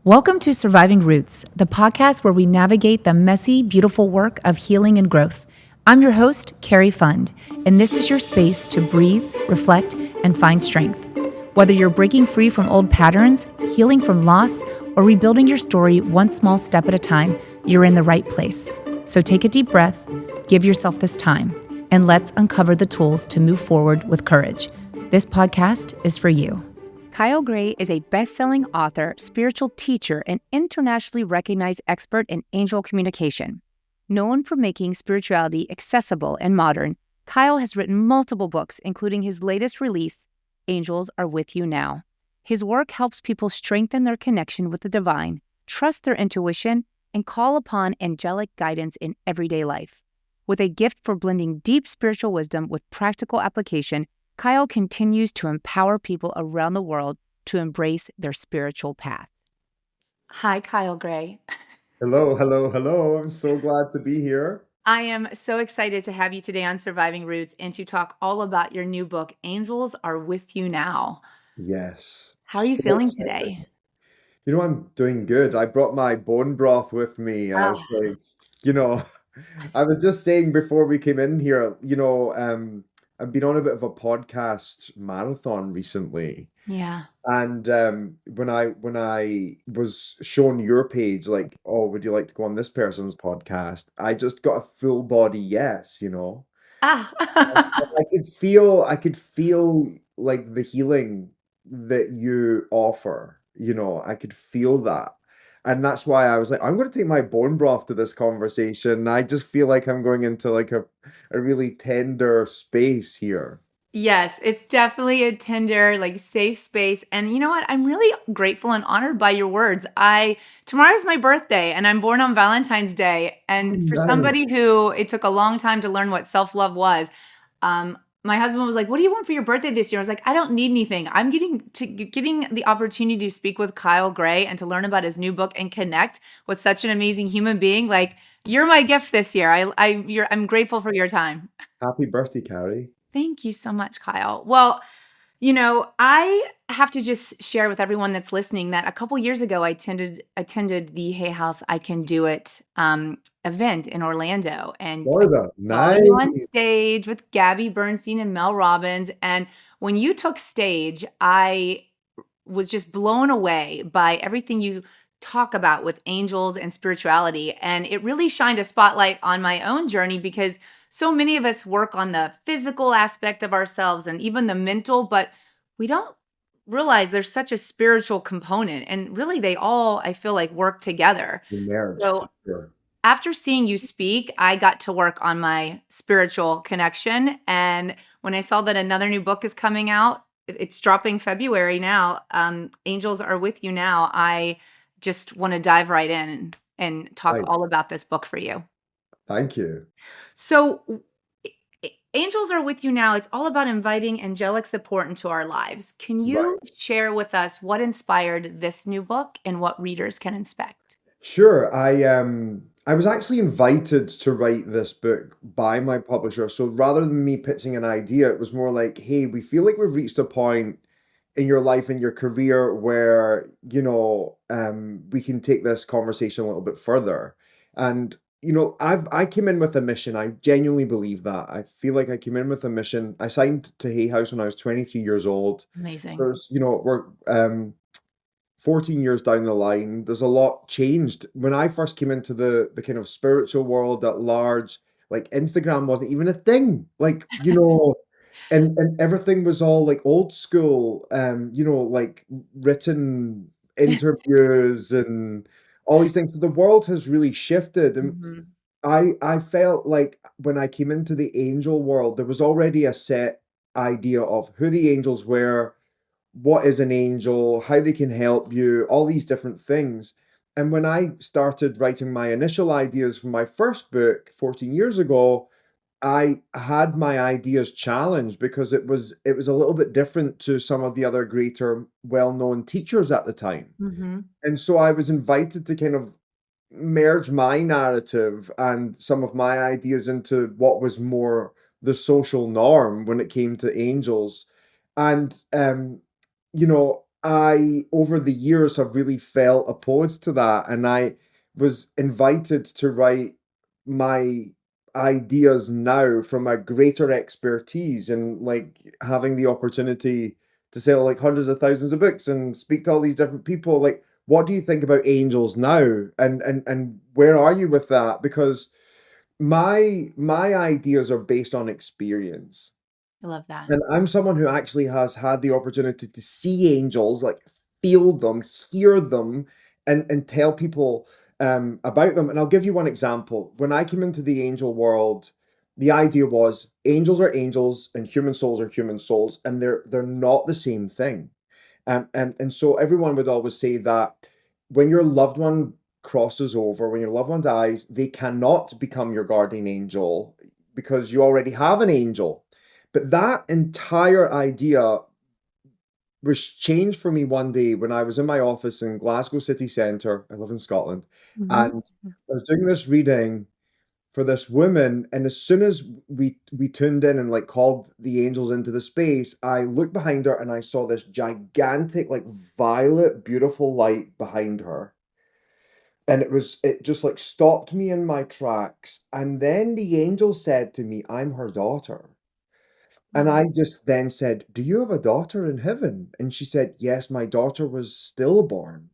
Welcome to Surviving Roots, the podcast where we navigate the messy, beautiful work of healing and growth. I'm your host, Carrie Fund, and this is your space to breathe, reflect, and find strength. Whether you're breaking free from old patterns, healing from loss, or rebuilding your story one small step at a time, you're in the right place. So take a deep breath, give yourself this time, and let's uncover the tools to move forward with courage. This podcast is for you. Kyle Gray is a best-selling author, spiritual teacher, and internationally recognized expert in angel communication. Known for making spirituality accessible and modern, Kyle has written multiple books, including his latest release, Angels Are With You Now. His work helps people strengthen their connection with the divine, trust their intuition, and call upon angelic guidance in everyday life. With a gift for blending deep spiritual wisdom with practical application, Kyle continues to empower people around the world to embrace their spiritual path. Hi, Kyle Gray. Hello, hello, hello. I'm so glad to be here. I am so excited to have you today on Surviving Roots and to talk all about your new book, Angels Are With You Now. Yes, How are you so feeling excited. today? I'm doing good. I brought my bone broth with me. I Oh, was like, you know, I was just saying before we came in here, I've been on a bit of a podcast marathon recently. yeah. And when I was shown your page, like, oh, would you like to go on this person's podcast? I just got a full body yes. Ah, I could feel like the healing that you offer, I could feel that. And that's why I was like, I'm going to take my bone broth to this conversation. I just feel like I'm going into like a really tender space here. yes, it's definitely a tender, like safe space. And you know what? I'm really grateful and honored by your words. Tomorrow's my birthday and I'm born on Valentine's Day. Oh, And for somebody nice. who it took a long time to learn what self-love was, my husband was like, "What do you want for your birthday this year?" I was like, "I don't need anything. I'm getting the opportunity to speak with Kyle Gray and to learn about his new book and connect with such an amazing human being. Like, you're my gift this year. I'm grateful for your time." Happy birthday, Carrie. Thank you so much, Kyle. Well, I have to just share with everyone that's listening that a couple years ago, I attended the Hay House I Can Do It event in Orlando, and I Florida. saw you on Nice. stage with Gabby Bernstein and Mel Robbins. And when you took stage, I was just blown away by everything you talk about with angels and spirituality. And it really shined a spotlight on my own journey because so many of us work on the physical aspect of ourselves and even the mental, but we don't realize there's such a spiritual component. And really, they all, I feel like, work together. We merge So for sure. after seeing you speak, I got to work on my spiritual connection. And when I saw that another new book is coming out, it's dropping February now. Angels Are With You Now. I just want to dive right in and talk Right. all about this book for you. Thank you. So, Angels Are With You Now. It's all about inviting angelic support into our lives. Can Right. you share with us what inspired this new book and what readers can expect? Sure. I was actually invited to write this book by my publisher. So rather than me pitching an idea, it was more like, hey, we feel like we've reached a point in your life, in your career where, we can take this conversation a little bit further. And, I came in with a mission. I genuinely believe that. I feel like I came in with a mission. I signed to Hay House when I was 23 years old. Amazing. There's, we're 14 years down the line, there's a lot changed. When I first came into the kind of spiritual world at large, like Instagram wasn't even a thing. Like, and everything was all like old school, like written interviews and all these things. So the world has really shifted. And Mhm. I felt like when I came into the angel world, there was already a set idea of who the angels were, what is an angel, how they can help you, all these different things. And when I started writing my initial ideas for my first book 14 years ago, I had my ideas challenged because it was a little bit different to some of the other greater well-known teachers at the time. Mhm. And so I was invited to kind of merge my narrative and some of my ideas into what was more the social norm when it came to angels. And I, over the years, have really felt opposed to that, and I was invited to write my ideas now from a greater expertise and like having the opportunity to sell like hundreds of thousands of books and speak to all these different people. Like, what do you think about angels now? And where are you with that? Because my ideas are based on experience. I love that. And I'm someone who actually has had the opportunity to see angels, like feel them, hear them, and tell people about them. And I'll give you one example. When I came into the angel world, the idea was angels are angels and human souls are human souls, and they're not the same thing. And so everyone would always say that when your loved one crosses over, when your loved one dies, they cannot become your guardian angel because you already have an angel. But that entire idea was changed for me one day when I was in my office in Glasgow city centre. I live in Scotland. Mhm. And I was doing this reading for this woman, and as soon as we tuned in and like called the angels into the space, I looked behind her and I saw this gigantic, like violet, beautiful light behind her. And it just like stopped me in my tracks. And then the angel said to me, I'm her daughter. And Oh, I just then said, do you have a daughter in heaven? And she said, yes, my daughter was stillborn.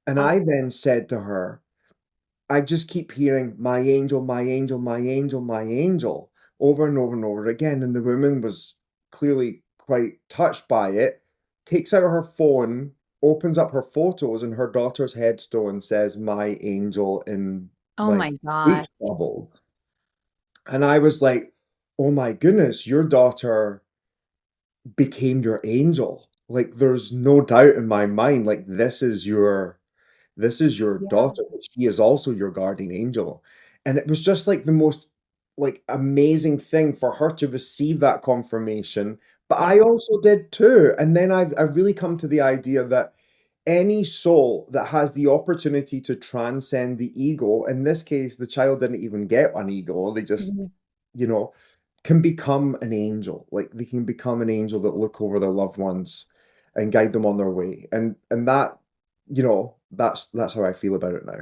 And oh, I then said to her, I just keep hearing my angel, my angel, my angel, my angel over and over and over again. And the woman was clearly quite touched by it, takes out her phone, opens up her photos, and her daughter's headstone says, my angel in oh like my God. speech bubbles. And I was like, oh my goodness, your daughter became your angel. Like there's no doubt in my mind, like this is your Yeah. daughter, but she is also your guardian angel. And it was just like the most like amazing thing for her to receive that confirmation. But Yeah. I also did too. And then I've really come to the idea that any soul that has the opportunity to transcend the ego, in this case, the child didn't even get an ego, they just, Mhm. you know, can become an angel. Like they can become an angel that look over their loved ones and guide them on their way. And that, that's how I feel about it now.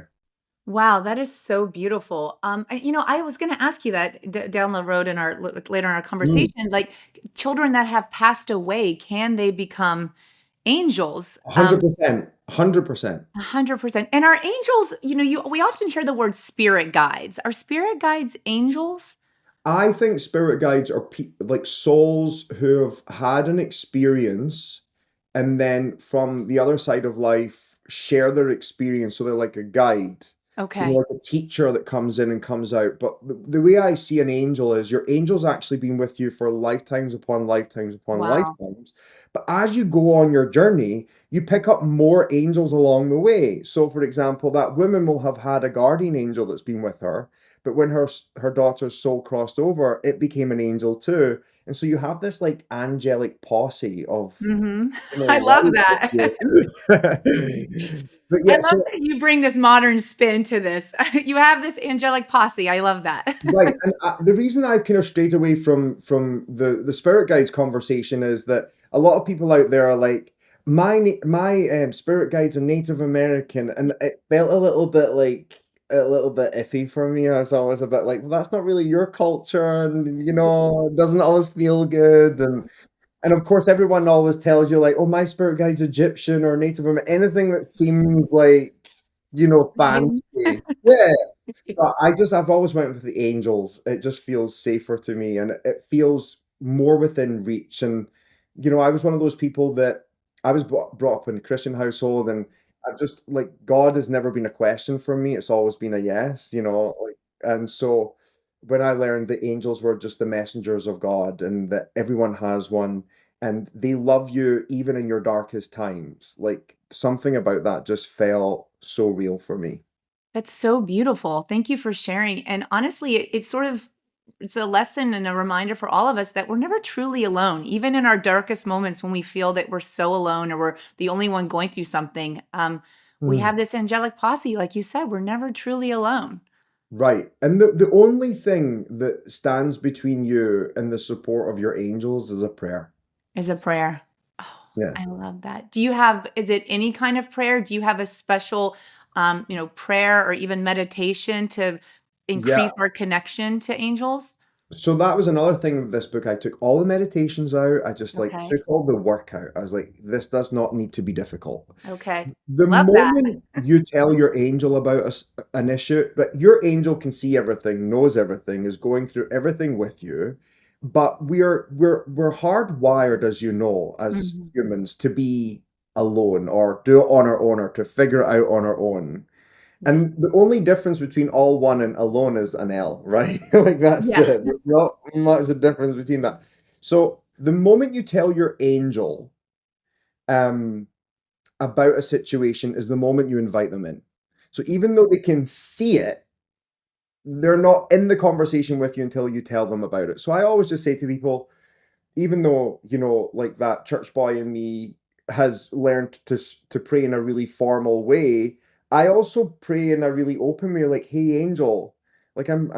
Wow, that is so beautiful. I was going to ask you that down the road in our later in our Mm, conversation, like children that have passed away, can they become angels? 100%. 100%. 100%. And are angels, we often hear the word spirit guides. Are spirit guides angels? I think spirit guides are like souls who have had an experience and then from the other side of life share their experience. So they're like a guide, Okay. like a teacher that comes in and comes out. But the way I see an angel is your angel's actually been with you for lifetimes upon lifetimes upon Wow. lifetimes. But as you go on your journey, you pick up more angels along the way. So, for example, that woman will have had a guardian angel that's been with her. But when her daughter's soul crossed over, it became an angel too. And so you have this like angelic posse of Mhm. I love life with that. you. But I yeah, love so that you bring this modern spin to this. You have this angelic posse. I love that. right, and the reason I've kind of strayed away from the spirit guides conversation is that a lot of people out there are like, my spirit guide's a Native American, and it felt a little bit iffy for me. I was always a bit like, well, that's not really your culture, and it doesn't always feel good, and of course, everyone always tells you like, "Oh, my spirit guide's Egyptian or Native American." Anything that seems like, Pagan. fancy. Yeah. But I've always went with the angels. It just feels safer to me, and it feels more within reach. And I was one of those people that I was brought up in a Christian household, and I've just like God has never been a question for me. It's always been a yes. And so when I learned that angels were just the messengers of God, and that everyone has one, and they love you even in your darkest times, like something about that just felt so real for me. That's so beautiful. Thank you for sharing. And honestly, it's a lesson and a reminder for all of us that we're never truly alone, even in our darkest moments when we feel that we're so alone or we're the only one going through something. We Mm. have this angelic posse, like you said, we're never truly alone. Right. And the only thing that stands between you and the support of your angels is a prayer. Is a prayer. Yeah. I love that. Do you have is it any kind of prayer? Do you have a special, prayer or even meditation to Yeah. increase our connection to angels? So that was another thing with this book. I took all the meditations out. I just like Okay. took all the work out. I was like, this does not need to be difficult. Okay. The Love that. moment you tell your angel about an issue, but your angel can see everything, knows everything, is going through everything with you. But we're hardwired, as you know, as Mhm. humans, to be alone or do it on our own or to figure it out on our own. Yeah. And the only difference between all one and alone is an L, right? Like that's Yeah. it. There's not much a difference between that. So the moment you tell your angel um, about a situation is the moment you invite them in. So even though they can see it, they're not in the conversation with you until you tell them about it. So I always just say to people, even though like that church boy in me has learned to pray in a really formal way, I also pray in a really open way, like, hey angel, like I'm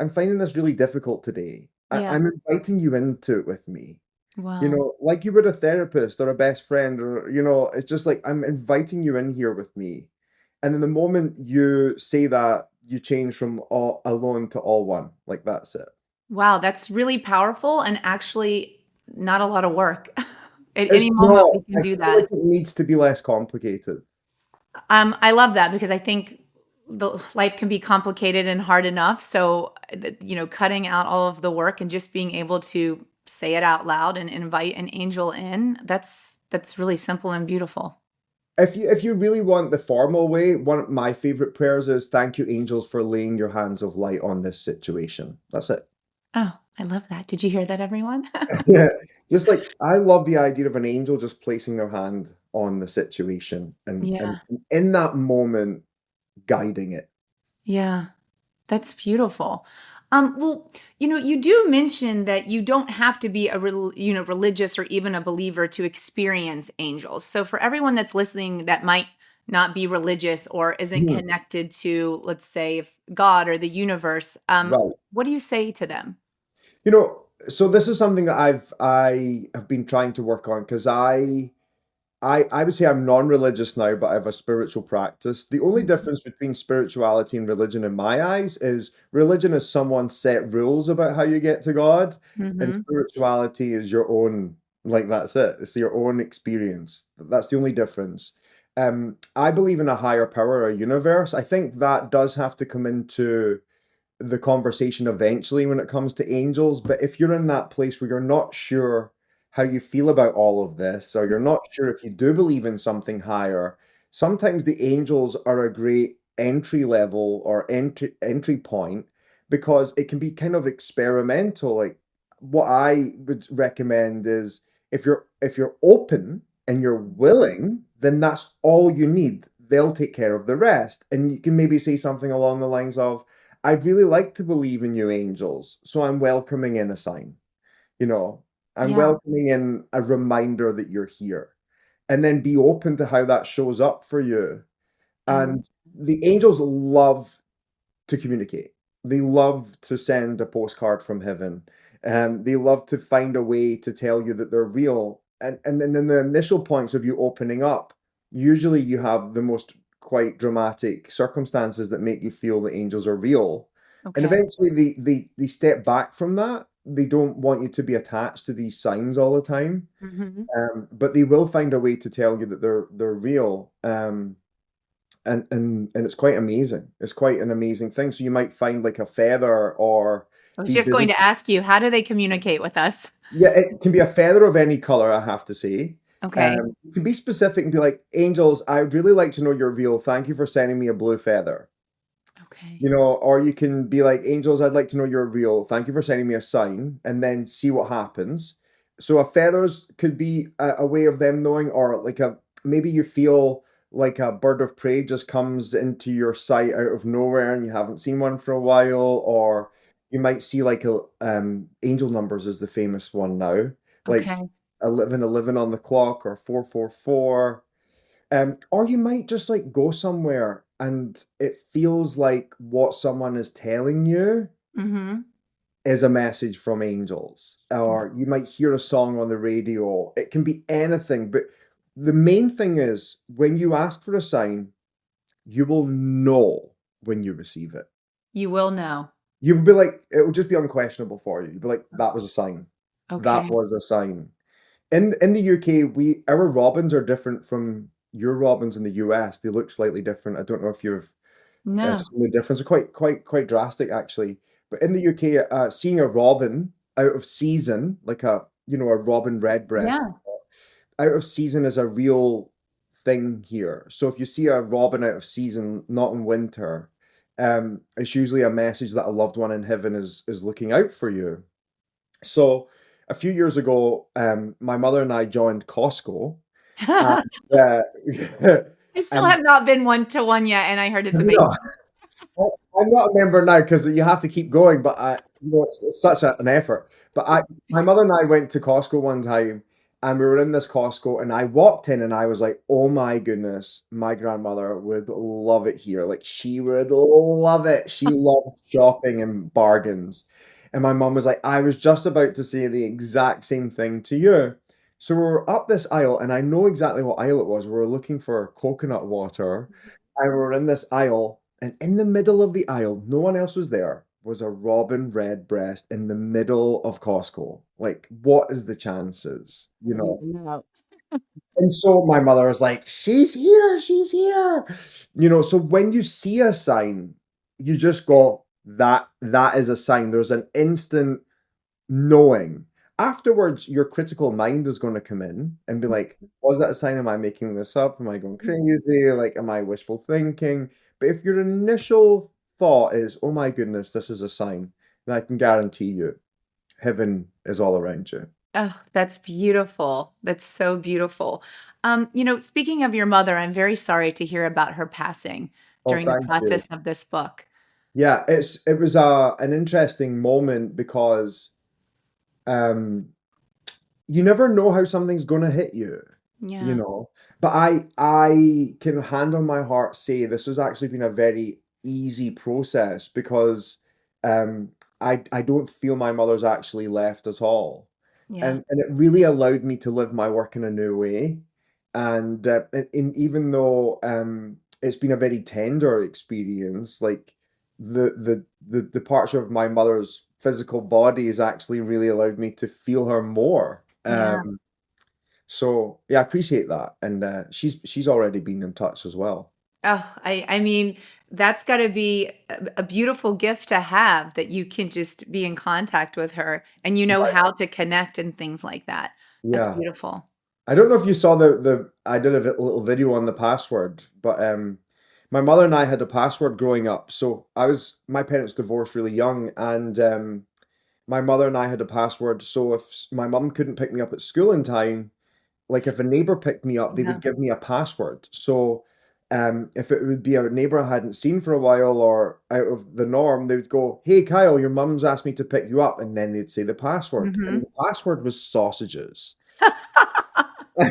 finding this really difficult today. Yeah. I'm inviting you into it with me, Wow. like you would a therapist or a best friend, or it's just like I'm inviting you in here with me. And then the moment you say that, you change from all alone to all one. Like that's it. Wow, that's really powerful and actually not a lot of work. At It's any moment, not. we can I do feel like that. it needs to be less complicated. I love that because I think the life can be complicated and hard enough. So, cutting out all of the work and just being able to say it out loud and invite an angel in, that's really simple and beautiful. If you really want the formal way, one of my favorite prayers is thank you, angels, for laying your hands of light on this situation. That's it. Oh, I love that. Did you hear that, everyone? Yeah. Just like I love the idea of an angel just placing their hand on the situation and Yeah. in that moment guiding it. Yeah. That's beautiful. Well, you do mention that you don't have to be religious or even a believer to experience angels. So for everyone that's listening that might not be religious or isn't Mhm. connected to, let's say, if God or the universe, Right. what do you say to them? So this is something that I have been trying to work on because I would say I'm non-religious now, but I have a spiritual practice. The only difference between spirituality and religion in my eyes is religion is someone set rules about how you get to God, and Mm-hmm. spirituality is your own, like that's it. It's your own experience. That's the only difference. I believe in a higher power, a universe. I think that does have to come into the conversation eventually when it comes to angels. But if you're in that place where you're not sure how you feel about all of this, or you're not sure if you do believe in something higher, sometimes the angels are a great entry level or entry point because it can be kind of experimental. Like what I would recommend is if you're open and you're willing, then that's all you need. They'll take care of the rest. And you can maybe say something along the lines of, I'd really like to believe in you, angels, so I'm welcoming in a sign. You know, I'm Yeah. welcoming in a reminder that you're here. And then be open to how that shows up for you. I love. And the angels love to communicate. They love to send a postcard from heaven. And they love to find a way to tell you that they're real. And then in the initial points of you opening up, usually you have the most quite dramatic circumstances that make you feel that angels are real. And Okay. eventually they step back from that. They don't want you to be attached to these signs all the time. Hmm. But they will find a way to tell you that they're real. And it's quite amazing. It's quite an amazing thing. So you might find like a feather or I was be just going visited. to ask you, how do they communicate with us? Yeah, it can be a feather of any color, I have to say. Okay. You can be specific and be like, angels, I would really like to know you're real. Thank you for sending me a blue feather. Okay. Or you can be like, angels, I'd like to know you're real. Thank you for sending me a sign, and then see what happens. So a feathers could be a way of them knowing, or like maybe you feel like a bird of prey just comes into your sight out of nowhere and you haven't seen one for a while, or you might see like a angel numbers is the famous one now, like Okay. 1111 on the clock or 444. Or you might just like go somewhere and it feels like what someone is telling you Hmm. is a message from angels, or you might hear a song on the radio. It can be anything, but the main thing is when you ask for a sign, you will know when you receive it. You will know. You will be like, it will just be unquestionable for you. You'll be like, that was a sign. That Okay. was a sign. In the UK, our robins are different from your robins in the US. They look slightly different. I don't know if you've No. seen the difference. They're quite drastic actually. But in the UK, seeing a robin out of season, like a robin redbreast Yeah. out of season is a real thing here. So if you see a robin out of season, not in winter, it's usually a message that a loved one in heaven is looking out for you. So a few years ago, my mother and I joined Costco, and uh, I still and have not been one to one yet, and I heard it's amazing. no, I'm not a member now because you have to keep going, but it's such an effort. But my mother and I went to Costco one time, and we were in this Costco, and I walked in, and I was like, "Oh my goodness, my grandmother would love it here. Like she would love it. She loved shopping and bargains." And my mom was like, "I was just about to say the exact same thing to you." So we were up this aisle, and I know exactly what aisle it was. We were looking for coconut water, and we were in this aisle, and in the middle of the aisle, no one else was there, was a robin redbreast in the middle of Costco. Like, what is the chances? I don't even know. And so my mother was like, she's here, she's here. So when you see a sign, you just go, that is a sign. There's an instant knowing. Afterwards, your critical mind is going to come in and be like, was that a sign? Am I making this up? Am I going crazy? Like, am I wishful thinking? But if your initial thought is, oh my goodness, this is a sign, then I can guarantee you, heaven is all around you. Oh, that's beautiful. That's so beautiful. Speaking of your mother, I'm very sorry to hear about her passing Oh, during the thank you. process of this book. Yeah, it was an interesting moment because um you never know how something's gonna hit you, you Yeah. know. But I can hand on my heart say this has actually been a very easy process because um I don't feel my mother's actually left at all. Yeah. And it really allowed me to live my work in a new way. And even though it's been a very tender experience, like the departure of my mother's physical body has actually really allowed me to feel her more. Yeah. So yeah, I appreciate that, and she's already been in touch as well. Oh, I mean, that's got to be a beautiful gift to have that you can just be in contact with her and you know Right. how to connect and things like that. That's Yeah, beautiful. I don't know if you saw the I did a little video on the password, but my mother and I had a password growing up. So my parents divorced really young, and my mother and I had a password. So if my mum couldn't pick me up at school in time, like if a neighbor picked me up, they Yeah. would give me a password. So if it would be a neighbor I hadn't seen for a while or out of the norm, they would go, "Hey Kyle, your mum's asked me to pick you up," and then they'd say the password, and Hmm. the password was sausages. Well,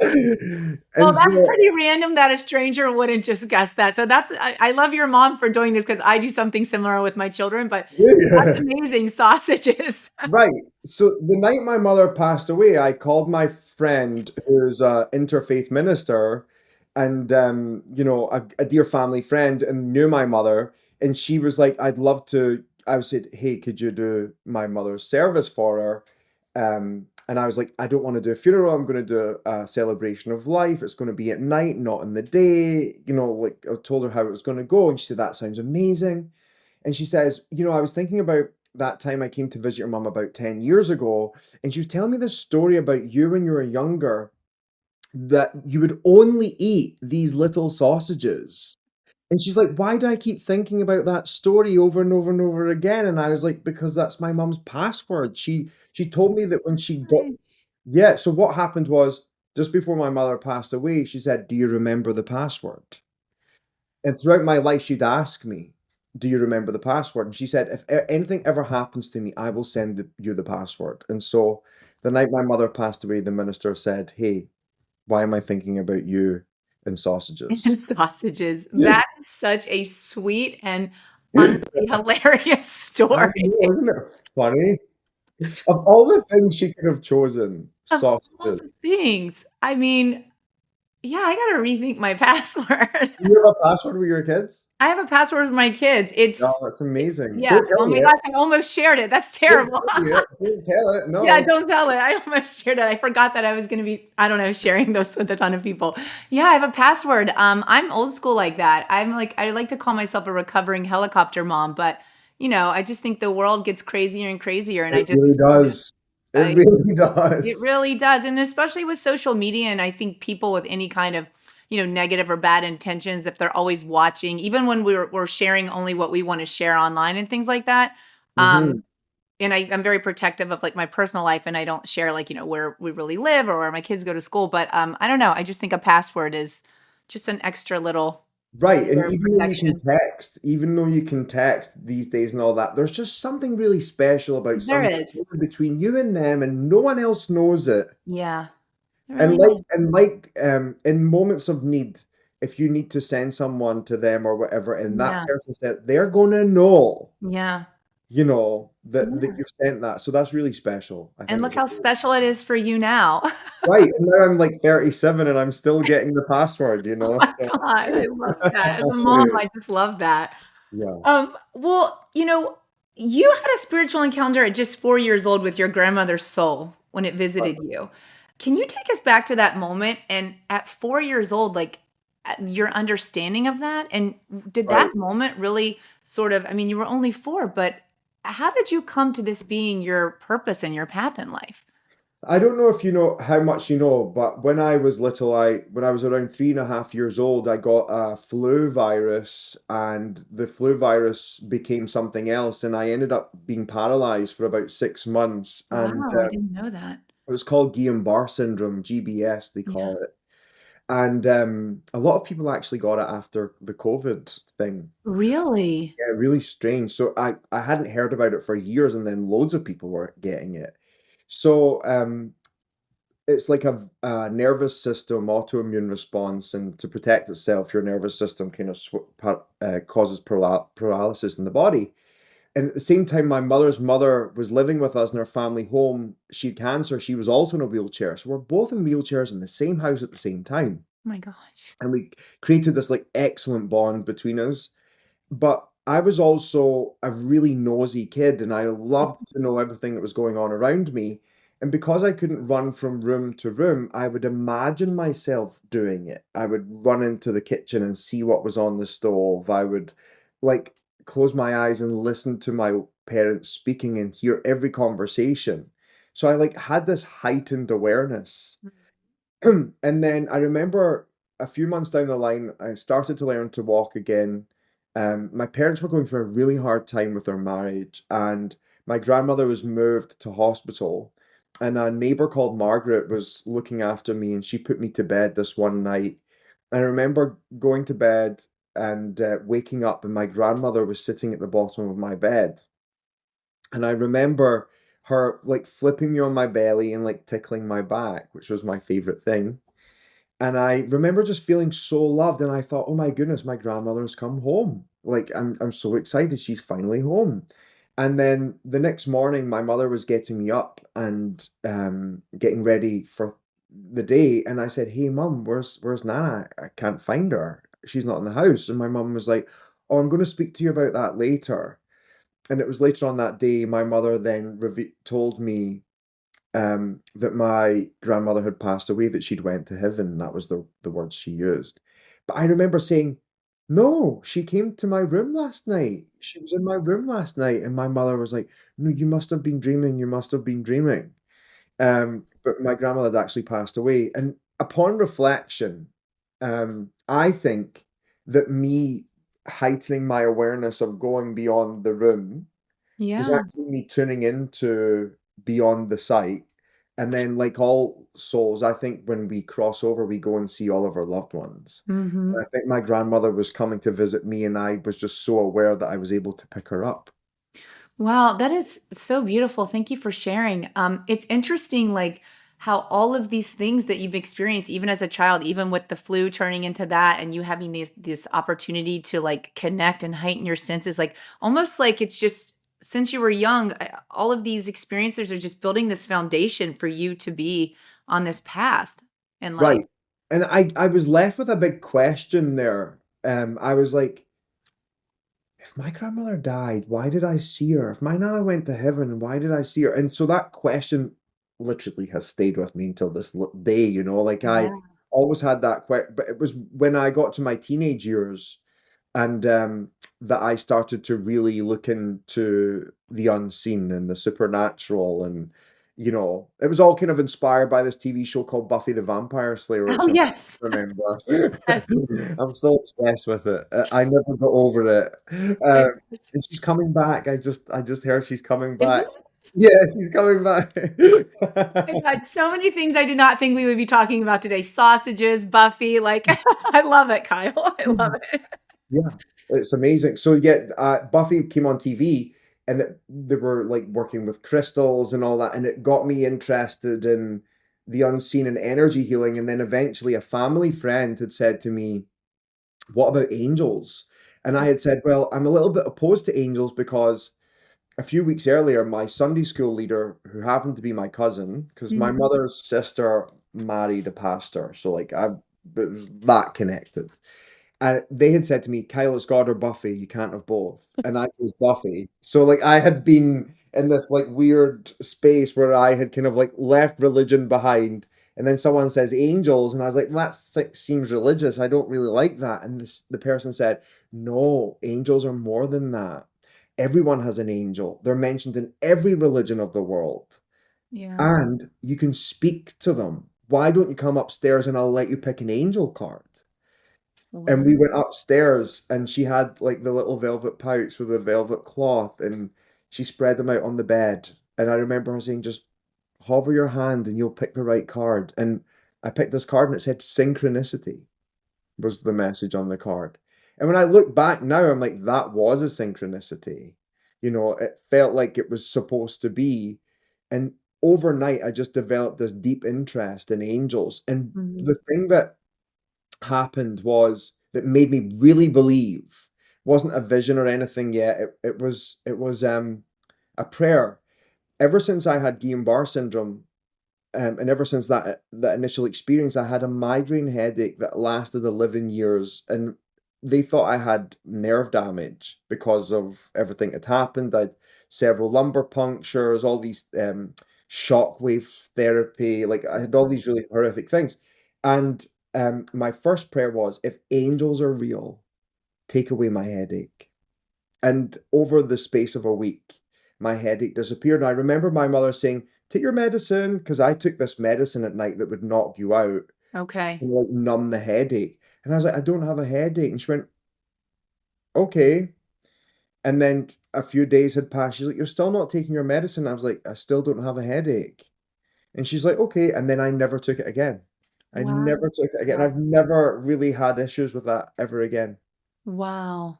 And that's so pretty random that a stranger wouldn't just guess that. So I love your mom for doing this because I do something similar with my children, but that's yeah. amazing sausages. Right. So the night my mother passed away, I called my friend who's a interfaith minister and a dear family friend and knew my mother, and she was like, I'd love to. I said, "Hey, could you do my mother's service for her?" And I was like, "I don't want to do a funeral. I'm going to do a celebration of life. It's going to be at night, not in the day." Like I told her how it was going to go, and she said, "That sounds amazing." And she says, I was thinking about that time I came to visit your mum about 10 years ago, and she was telling me this story about you when you were younger, that you would only eat these little sausages. And she's like, why do I keep thinking about that story over and over and over again? And I was like, because that's my mum's password. She told me that when she got yeah, so what happened was just before my mother passed away, she said, "Do you remember the password?" And throughout my life, she'd ask me, "Do you remember the password?" And she said, "If anything ever happens to me, I will send you the password." And so the night my mother passed away, the minister said, "Hey, why am I thinking about you and sausages?" And sausages. That is such a sweet and honestly hilarious I story. know, isn't it funny? Of all the things she could have chosen, Of all sausages. the things, I mean, yeah, I gotta rethink my password. You have a password with your kids? I have a password with my kids. Oh, that's amazing. Yeah. Don't tell Oh me my it. gosh, I almost shared it. That's Don't terrible. tell me it. Don't tell it. Yeah, No. don't tell it. I almost shared it. I forgot that I was gonna be, I don't know, sharing those with a ton of people. Yeah, I have a password. I'm old school like that. I like to call myself a recovering helicopter mom, but I just think the world gets crazier and crazier, and It really does. It I really it does. really does, and especially with social media, and I think people with any kind of, negative or bad intentions, if they're always watching, even when we're sharing only what we wanna share online and things like that, Mhm. um, and I'm very protective of, like, my personal life, and I don't share, like, where we really live or where my kids go to school, but, I don't know, I just think a password is just an extra little Right, and layer of protection. even though you can text these days and all that, there's just something really special about There something is. between you and them, and no one else knows it. Yeah. It And really is. in moments of need, if you need to send someone to them or whatever, and that Yeah. person said they're gonna know, Yeah. that Yeah. you've sent that. So that's really special. I And think look it's a how really special it is for you now. right, and now I'm like 37 and I'm still getting the password, Oh my so god, I love that. As a mom, I just love that. yeah, Well, you had a spiritual encounter at just 4 years old with your grandmother's soul when it right. visited you. Can you take us back to that moment and at 4 years old, like, your understanding of that? And did that Right. moment really sort of, I mean, you were only 4, but how did you come to this being your purpose and your path in life? I don't know if you know how much you know, but when I was little, when I was around 3.5 years old, I got a flu virus, and the flu virus became something else, and I ended up being paralyzed for about 6 months, and Wow, I didn't know that. it was called Guillain-Barré syndrome, GBS, they Yeah. call it. And a lot of people actually got it after the COVID thing. Really? Yeah, really strange. So I hadn't heard about it for years, and then loads of people were getting it. So it's like a nervous system autoimmune response, and to protect itself, your nervous system kind of causes paralysis in the body. And at the same time, my mother's mother was living with us in her family home. She had cancer. She was also in a wheelchair. So we're both in wheelchairs in the same house at the same time. Oh my gosh. And we created this like excellent bond between us. But I was also a really nosy kid, and I loved to know everything that was going on around me. And because I couldn't run from room to room, I would imagine myself doing it. I would run into the kitchen and see what was on the stove. I would like close my eyes and listen to my parents speaking and hear every conversation. So I like had this heightened awareness. And then I remember a few months down the line, I started to learn to walk again. My parents were going through a really hard time with their marriage, and my grandmother was moved to hospital. And a neighbor called Margaret was looking after me, and she put me to bed this one night. I remember going to bed and waking up, and my grandmother was sitting at the bottom of my bed. And I remember her like flipping me on my belly and like tickling my back, which was my favorite thing. And I remember just feeling so loved, and I thought, "Oh my goodness, my grandmother's come home. Like, I'm so excited she's finally home." And then the next morning, my mother was getting me up and getting ready for the day, and I said, "Hey, mum, where's Nana? I can't find her. She's not in the house." And my mum was like, "Oh, I'm going to speak to you about that later." And it was later on that day, my mother then told me that my grandmother had passed away, that she'd went to heaven. That was the words she used. But I remember saying, "No, she came to my room last night. She was in my room last night." And my mother was like, "No, you must have been dreaming. You must have been dreaming." But my grandmother had actually passed away. And upon reflection, I think that me heightening my awareness of going beyond the room was Yeah. actually me tuning into beyond the sight. And then, like all souls, I think when we cross over, we go and see all of our loved ones. And Mhm. I think my grandmother was coming to visit me, and I was just so aware that I was able to pick her up. Wow, that is so beautiful. Thank you for sharing. It's interesting, like, how all of these things that you've experienced, even as a child, even with the flu turning into that, and you having this opportunity to like connect and heighten your senses, like almost like it's just since you were young, all of these experiences are just building this foundation for you to be on this path in life. Right. And I was left with a big question there. I was like, if my grandmother died, why did I see her? If my nana went to heaven, why did I see her? And so that question literally has stayed with me until this day, you know, like I Yeah. always had that question, but it was when I got to my teenage years and that I started to really look into the unseen and the supernatural. And, you know, it was all kind of inspired by this TV show called Buffy the Vampire Slayer, Oh which I yes. remember. Yes. I'm still obsessed with it. I never got over it. My Um, gosh. and she's coming back. I just heard she's coming Is back. it? Yeah, she's coming back. My God, so many things I did not think we would be talking about today. Sausages, Buffy, like I love it, Kyle. I love it. Yeah, it's amazing. So yeah, Buffy came on TV, and they were like working with crystals and all that, and it got me interested in the unseen and energy healing. And then eventually, a family friend had said to me, "What about angels?" And I had said, "Well, I'm a little bit opposed to angels because a few weeks earlier, my Sunday school leader, who happened to be my cousin, because my Mhm. mother's sister married a pastor, so like it was that connected." And they had said to me, "Kyle, it's God or Buffy. You can't have both." And I chose Buffy. So like I had been in this like weird space where I had kind of like left religion behind. And then someone says angels, and I was like, that seems religious. I don't really like that. And the person said, "No, angels are more than that. Everyone has an angel. They're mentioned in every religion of the world. Yeah. And you can speak to them. Why don't you come upstairs and I'll let you pick an angel card?" And Wow. we went upstairs and she had like the little velvet pouch with a velvet cloth and she spread them out on the bed. And I remember her saying, "Just hover your hand and you'll pick the right card." And I picked this card and it said synchronicity was the message on the card. And when I look back now, I'm like, that was a synchronicity. You know, it felt like it was supposed to be. And overnight, I just developed this deep interest in angels. And Mhm. the thing that happened was that made me really believe wasn't a vision or anything yet. It was a prayer. Ever since I had Guillain-Barré syndrome, and ever since that initial experience, I had a migraine headache that lasted 11 years, and they thought I had nerve damage because of everything that happened. I'd several lumbar punctures, all these shockwave therapy, like I had all these really horrific things. And my first prayer was, if angels are real, take away my headache. And over the space of a week, my headache disappeared. And I remember my mother saying, "Take your medicine," because I took this medicine at night that would knock you out Okay. and like numb the headache. And I was like, "I don't have a headache." And she went, "Okay." And then a few days had passed. She's like, "You're still not taking your medicine." I was like, "I still don't have a headache." And she's like, "Okay." And then I never took it again. I Wow. never took it again. I've never really had issues with that ever again. Wow.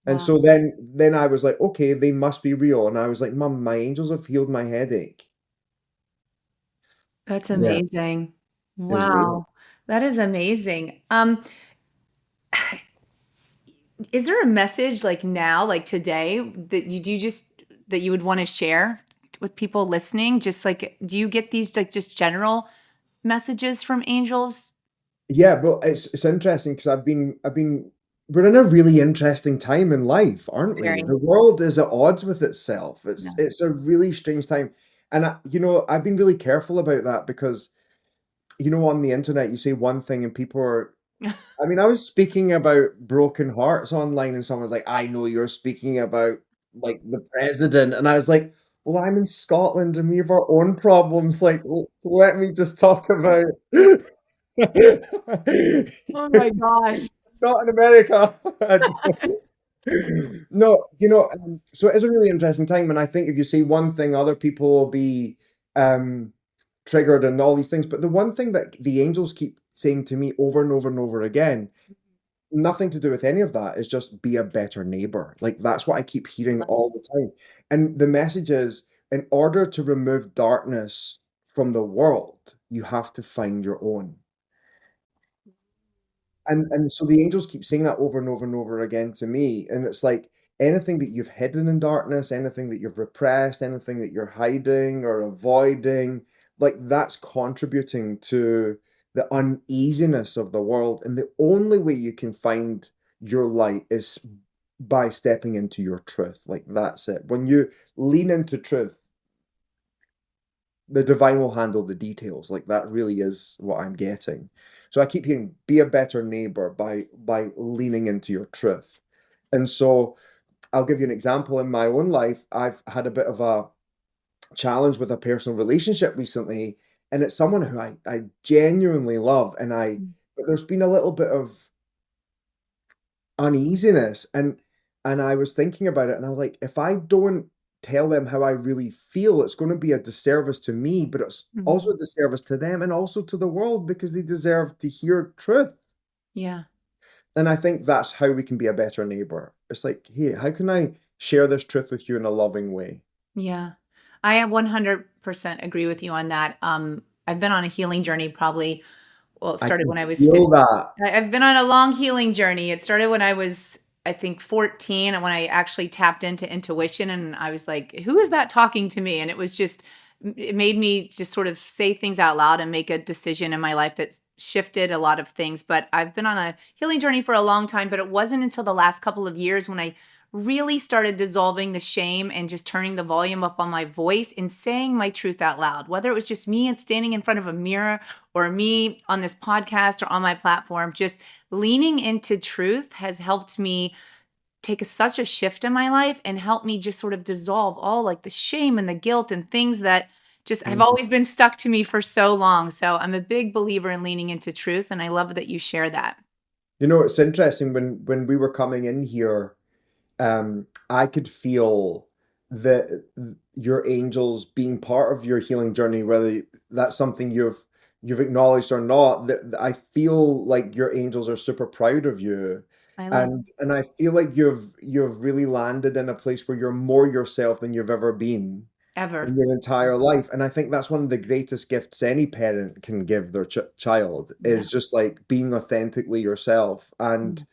And Wow. so then I was like, "Okay, they must be real." And I was like, "Mom, my angels have healed my headache." That's Yeah, amazing. it was amazing. Wow. That is amazing. Is there a message like now, like today, that you do just that you would want to share with people listening? Just like, do you get these like just general messages from angels? Yeah, but it's interesting because I've been we're in a really interesting time in life, aren't we? Very. The world is at odds with itself. It's Yeah. it's a really strange time. And I've been really careful about that because on the internet you say one thing and people are I mean, I was speaking about broken hearts online and someone's like, "I know you're speaking about like the president." And I was like, "Well, I'm in Scotland and we have our own problems. Like, let me just talk about Oh my gosh. not in America." No, so it is a really interesting time, and I think if you say one thing, other people will be um, triggered and all these things. But the one thing that the angels keep saying to me over and over and over again, nothing to do with any of that, is just be a better neighbor. Like that's what I keep hearing all the time. And the message is, in order to remove darkness from the world. You have to find your own. And so the angels keep saying that over and over and over again to me, and it's like anything that you've hidden in darkness, anything that you've repressed, anything that you're hiding or avoiding, like that's contributing to the uneasiness of the world. And the only way you can find your light is by stepping into your truth. Like that's it. When you lean into truth, the divine will handle the details. Like that really is what I'm getting. So I keep hearing, be a better neighbor by leaning into your truth. And so I'll give you an example in my own life. I've had a bit of a challenge with a personal relationship recently, and it's someone who I genuinely love, and I Mm. but there's been a little bit of uneasiness, and I was thinking about it, and I was like, "If I don't tell them how I really feel, it's gonna be a disservice to me, but it's also Mhm. a disservice to them and also to the world because they deserve to hear truth." Yeah. And I think that's how we can be a better neighbor. It's like, "Hey, how can I share this truth with you in a loving way?" Yeah. I 100% agree with you on that. I've been on a healing journey probably, well, it I started can when I was feel that. I've been on a long healing journey. It started when I was, I think, 14, and when I actually tapped into intuition, and I was like, "Who is that talking to me?" And it was just, it made me just sort of say things out loud and make a decision in my life that shifted a lot of things. But I've been on a healing journey for a long time, but it wasn't until the last couple of years when I really started dissolving the shame and just turning the volume up on my voice and saying my truth out loud, whether it was just me and standing in front of a mirror or me on this podcast or on my platform. Just leaning into truth has helped me take such a shift in my life and help me just sort of dissolve all like the shame and the guilt and things that just have Mhm. always been stuck to me for so long. So I'm a big believer in leaning into truth, and I love that you share that. You know, it's interesting when we were coming in here, I could feel that your angels being part of your healing journey, whether that's something you've acknowledged or not, that I feel like your angels are super proud of you. I love And I feel like you've really landed in a place where you're more yourself than you've ever been ever. in your entire life. And I think that's one of the greatest gifts any parent can give their child Yeah. is just like being authentically yourself. And Yeah.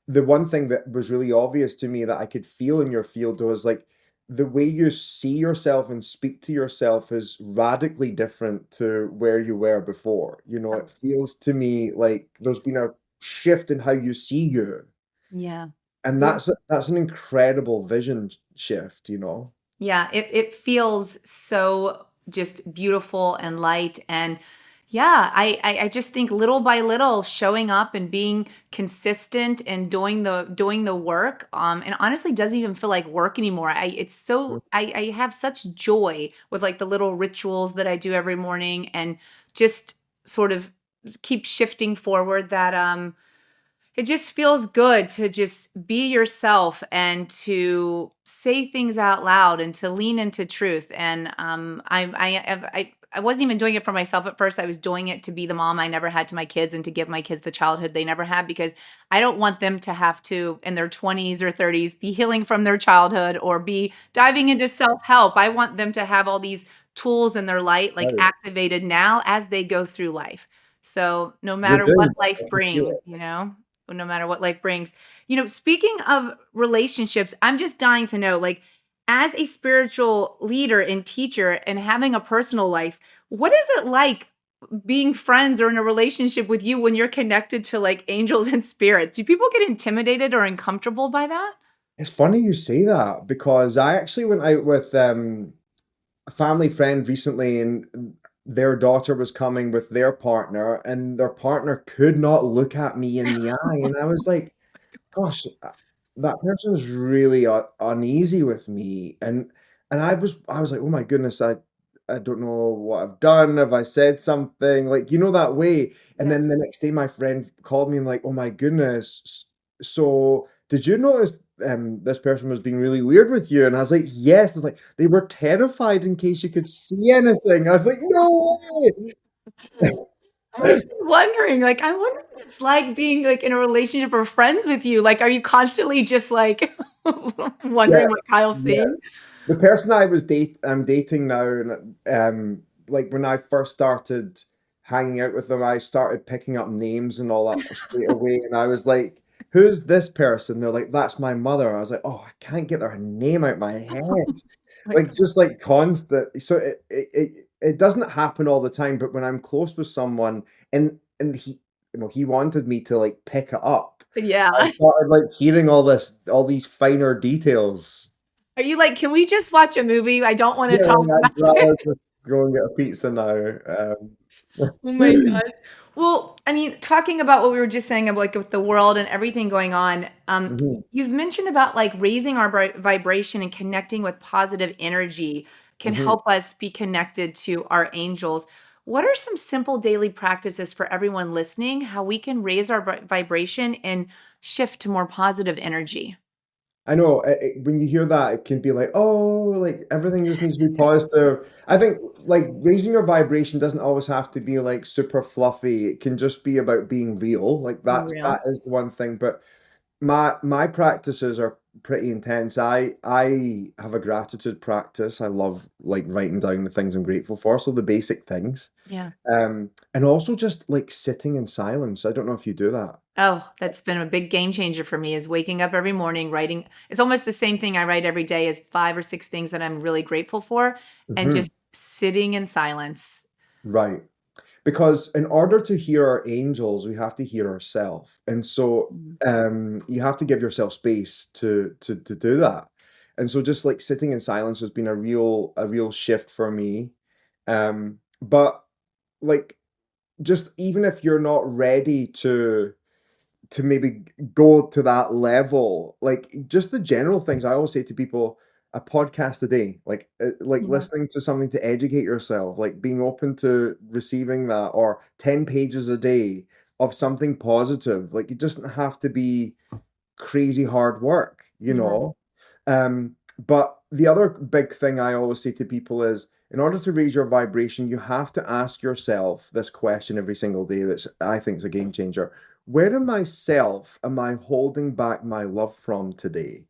the one thing that was really obvious to me that I could feel in your field was like the way you see yourself and speak to yourself is radically different to where you were before. You know, it feels to me like there's been a shift in how you see you. Yeah. And Well, that's an incredible vision shift, you know. yeah, it feels so just beautiful and light. And yeah, I just think little by little showing up and being consistent and doing the work, and honestly doesn't even feel like work anymore. I have such joy with like the little rituals that I do every morning, and just sort of keep shifting forward that it just feels good to just be yourself and to say things out loud and to lean into truth. And I wasn't even doing it for myself at first. I was doing it to be the mom I never had to my kids and to give my kids the childhood they never had, because I don't want them to have to, in their 20s or 30s, be healing from their childhood or be diving into self-help. I want them to have all these tools in their light like Right. activated now as they go through life. So no You're matter what doing that. life I can feel brings, it. no matter what life brings. Speaking of relationships, I'm just dying to know, like, as a spiritual leader and teacher and having a personal life, what is it like being friends or in a relationship with you when you're connected to like angels and spirits? Do people get intimidated or uncomfortable by that? It's funny you say that because I actually went out with a family friend recently, and their daughter was coming with their partner, and their partner could not look at me in the eye, and I was like, "Gosh, that person's really uneasy with me," and I was like, "Oh my goodness, I don't know what I've done. Have I said something?" Like, you know, that way. And Yeah. then the next day, my friend called me and like, "Oh my goodness, so did you notice this person was being really weird with you?" And I was like, "Yes." And like, they were terrified in case you could see anything. I was like, "No way." I was just wondering, like, I wonder what it's like being like in a relationship or friends with you. Like, are you constantly just like Yeah, wondering what Kyle's yeah. seeing? The person I was dating now, and like when I first started hanging out with them, I started picking up names and all that straight away. And I was like, who's this person? They're like, that's my mother. I was like, oh, I can't get their name out my head. Like, Like just like constant. So it doesn't happen all the time, but when I'm close with someone and he wanted me to like pick it up. I yeah. started like hearing all these finer details. Are you like, can we just watch a movie? I don't want to Yeah, talk about I'd rather it. just go and get a pizza now. Oh my gosh. Well, I mean, talking about what we were just saying about like with the world and everything going on, Mhm, you've mentioned about like raising our vibration and connecting with positive energy can mhm. help us be connected to our angels. What are some simple daily practices for everyone listening? How we can raise our vibration and shift to more positive energy? I know when you hear that, it can be like, oh, like everything just needs to be positive. I think like raising your vibration doesn't always have to be like super fluffy. It can just be about being real. Like Being that real. is the one thing. But my practices are pretty intense. I have a gratitude practice. I love like writing down the things I'm grateful for. So the basic things. Yeah. And also just like sitting in silence. I don't know if you do that. Oh, that's been a big game changer for me is waking up every morning, writing. It's almost the same thing I write every day as 5 or 6 things that I'm really grateful for and Mhm. just sitting in silence. Right. Because in order to hear our angels, we have to hear ourselves. And so Mhm. you have to give yourself space to do that. And so just like sitting in silence has been a real shift for me. But like just even if you're not ready to maybe go to that level. Like just the general things I always say to people, a podcast a day, like Yeah. listening to something to educate yourself, like being open to receiving that, or 10 pages a day of something positive. Like it doesn't have to be crazy hard work, you Yeah. know? But the other big thing I always say to people is in order to raise your vibration, you have to ask yourself this question every single day that's I think is a game changer. Where in myself am I holding back my love from today?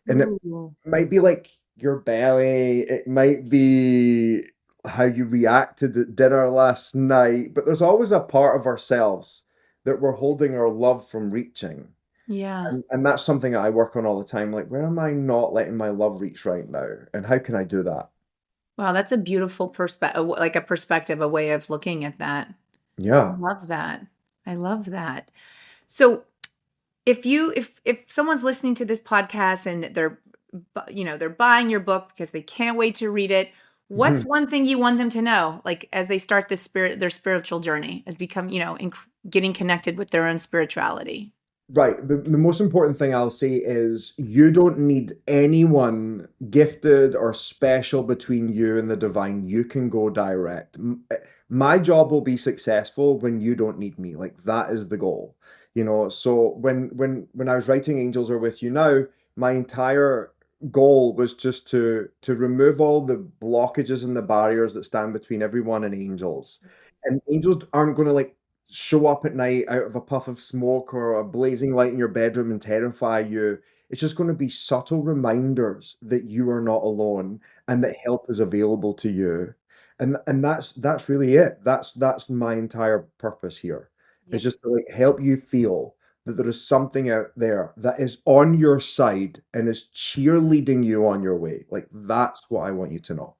And it Ooh. might be like your belly, it might be how you reacted at dinner last night, but there's always a part of ourselves that we're holding our love from reaching. Yeah. And that's something I work on all the time. Like, where am I not letting my love reach right now? And how can I do that? Wow, that's a beautiful perspective, like a perspective, a way of looking at that. I Yeah. love that. I love that. So if someone's listening to this podcast and they're buying your book because they can't wait to read it, what's Mhm. one thing you want them to know like as they start their spiritual journey as become getting connected with their own spirituality? Right. The most important thing I'll say is you don't need anyone gifted or special between you and the divine. You can go direct. My job will be successful when you don't need me. Like that is the goal. So when I was writing Angels Are With You Now, my entire goal was just to remove all the blockages and the barriers that stand between everyone and angels. And angels aren't going to like show up at night out of a puff of smoke or a blazing light in your bedroom and terrify you. It's just going to be subtle reminders that you are not alone and that help is available to you. And that's really it. That's my entire purpose here. Yeah. Is just to like help you feel that there is something out there that is on your side and is cheerleading you on your way. Like that's what I want you to know.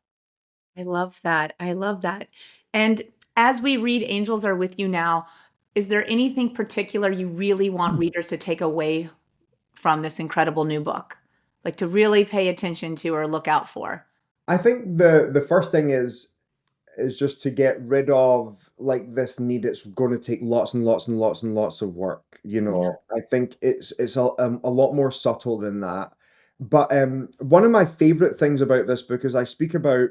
I love that. I love that. And as we read Angels Are With You Now, is there anything particular you really want readers to take away from this incredible new book? Like to really pay attention to or look out for? I think the first thing is just to get rid of like this need it's going to take lots and lots and lots and lots of work. Yeah. I think it's a lot more subtle than that. But one of my favorite things about this book is I speak about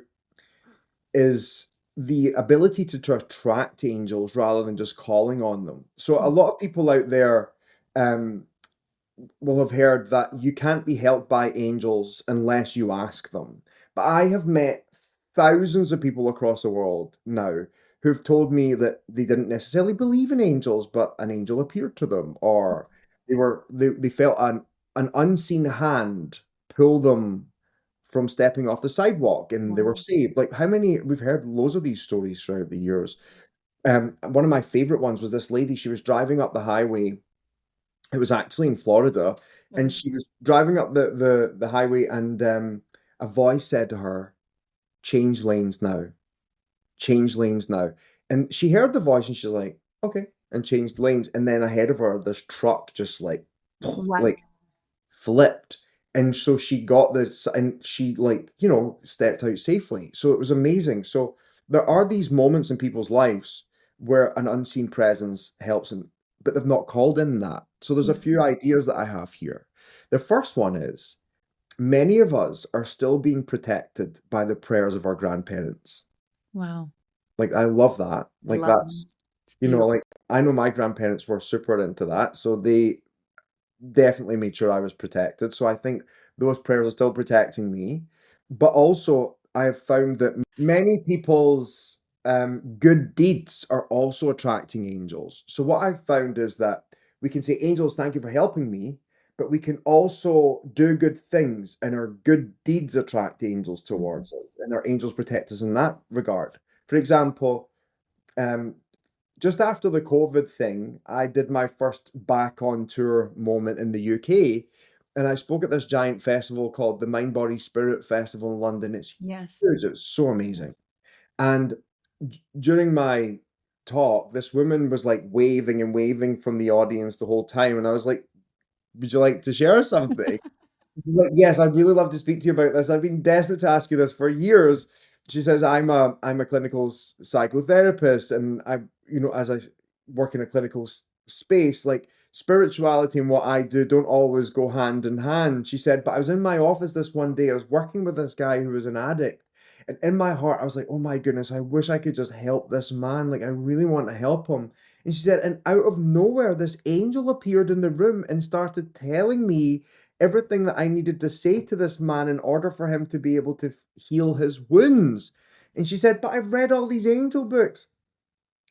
is the ability to attract angels rather than just calling on them. So a lot of people out there um will have heard that you can't be helped by angels unless you ask them. But I have met thousands of people across the world now who've told me that they didn't necessarily believe in angels, but an angel appeared to them, or they felt an unseen hand pull them from stepping off the sidewalk and they were Wow. saved. Like how many we've heard loads of these stories throughout the years. One of my favorite ones was this lady, she was driving up the highway. It was actually in Florida, and Okay. she was driving up the highway, and a voice said to her, "Change lanes now, change lanes now." And she heard the voice, and she's like, "Okay," and changed lanes. And then ahead of her, this truck just Wow. like flipped. And so she got this and she like, stepped out safely. So it was amazing. So there are these moments in people's lives where an unseen presence helps them, but they've not called in that. So there's a few ideas that I have here. The first one is many of us are still being protected by the prayers of our grandparents. Wow. Like I love that. I Like love them. that's, It's beautiful. like I know my grandparents were super into that. So they definitely made sure I was protected. So I think those prayers are still protecting me. But also, I have found that many people's good deeds are also attracting angels. So what I've found is that we can say, "Angels, thank you for helping me," but we can also do good things, and our good deeds attract the angels Mhm. towards us, and our angels protect us in that regard. For example, um, just after the COVID thing, I did my first back on tour moment in the UK, and I spoke at this giant festival called the Mind Body Spirit Festival in London. It's Yes. huge, it's so amazing. And during my talk, this woman was like waving and waving from the audience the whole time, and I was like, "Would you like to share something?" She's like, "Yes, I'd really love to speak to you about this. I've been desperate to ask you this for years." She says, I'm a clinical psychotherapist, and as work in a clinical space, like spirituality and what I do don't always go hand in hand." She said, "But I was in my office this one day. I was working with this guy who was an addict, and in my heart, I was like, oh my goodness, I wish I could just help this man. Like, I really want to help him." And she said, and out of nowhere, this angel appeared in the room and started telling me everything that I needed to say to this man in order for him to be able to heal his wounds. And she said, "But I've read all these angel books,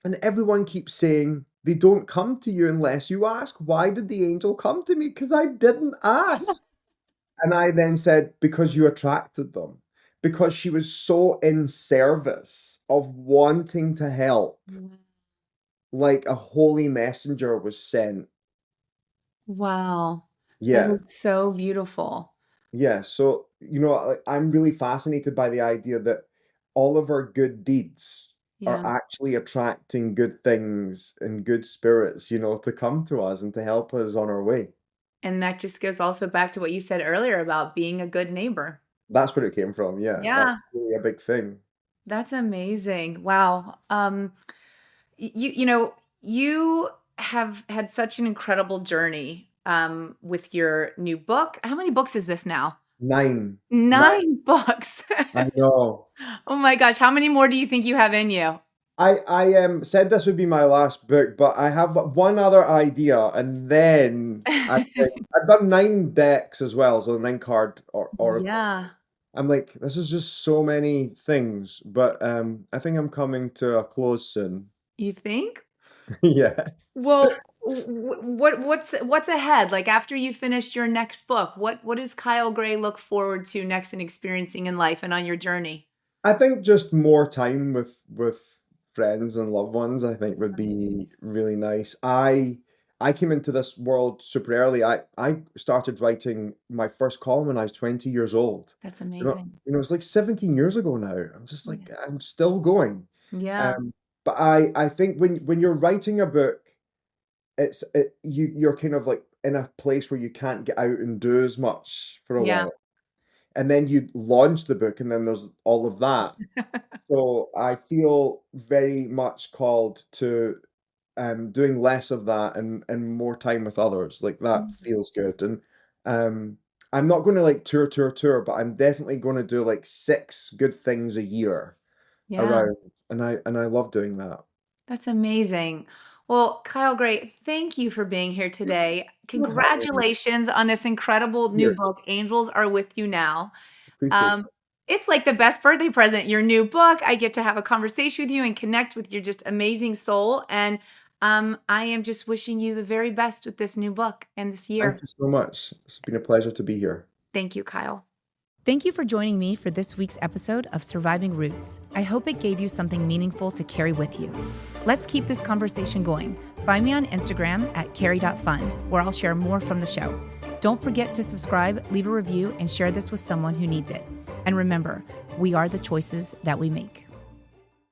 and everyone keeps saying they don't come to you unless you ask. Why did the angel come to me? Because I didn't ask." And I then said, "Because you attracted them." Because she was so in service of wanting to help, like a holy messenger was sent. Wow. That Yeah. is so beautiful. Yeah, so, I'm really fascinated by the idea that all of our good deeds are Yeah. actually attracting good things and good spirits, to come to us and to help us on our way. And that just goes also back to what you said earlier about being a good neighbor. That's where it came from. Yeah, Yeah, that's really a big thing. that's amazing. Wow. You have had such an incredible journey with your new book. How many books is this now? 9. 9. 9 books. I know. Oh my gosh, how many more do you think you have in you? I said this would be my last book, but I have one other idea, and then I think I've done 9 decks as well, so 9 card or oracle. Yeah, I'm like, this is just so many things, but I think I'm coming to a close soon. you think? Yeah. Well, what's ahead? Like after you finished your next book, what does Kyle Gray look forward to next and experiencing in life and on your journey? I think just more time with friends and loved ones, I think would be really nice. I came into this world super early. I started writing my first column when I was 20 years old. That's You know, amazing. it's like 17 years ago now. I'm just Yeah. like I'm still going. Yeah. But I think when you're writing a book, you're kind of like in a place where you can't get out and do as much for a Yeah. while. And then you launch the book and then there's all of that. So I feel very much called to doing less of that and more time with others. Like that Mhm. feels good. And um I'm not going to like tour, but I'm definitely going to do like 6 good things a year Yeah. around. And I love doing that. That's amazing. Well, Kyle Gray, thank you for being here today. For having me. Congratulations on this incredible new Cheers. book, Angels Are With You Now. Appreciate it. Um, it's like the best birthday present, your new book. I get to have a conversation with you and connect with your just amazing soul. And I am just wishing you the very best with this new book and this Thank year. you so much. It's been a pleasure to be here. Thank you, Kyle. Thank you for joining me for this week's episode of Surviving Roots. I hope it gave you something meaningful to carry with you. Let's keep this conversation going. Find me on Instagram at carrie.fund, where I'll share more from the show. Don't forget to subscribe, leave a review, and share this with someone who needs it. And remember, we are the choices that we make.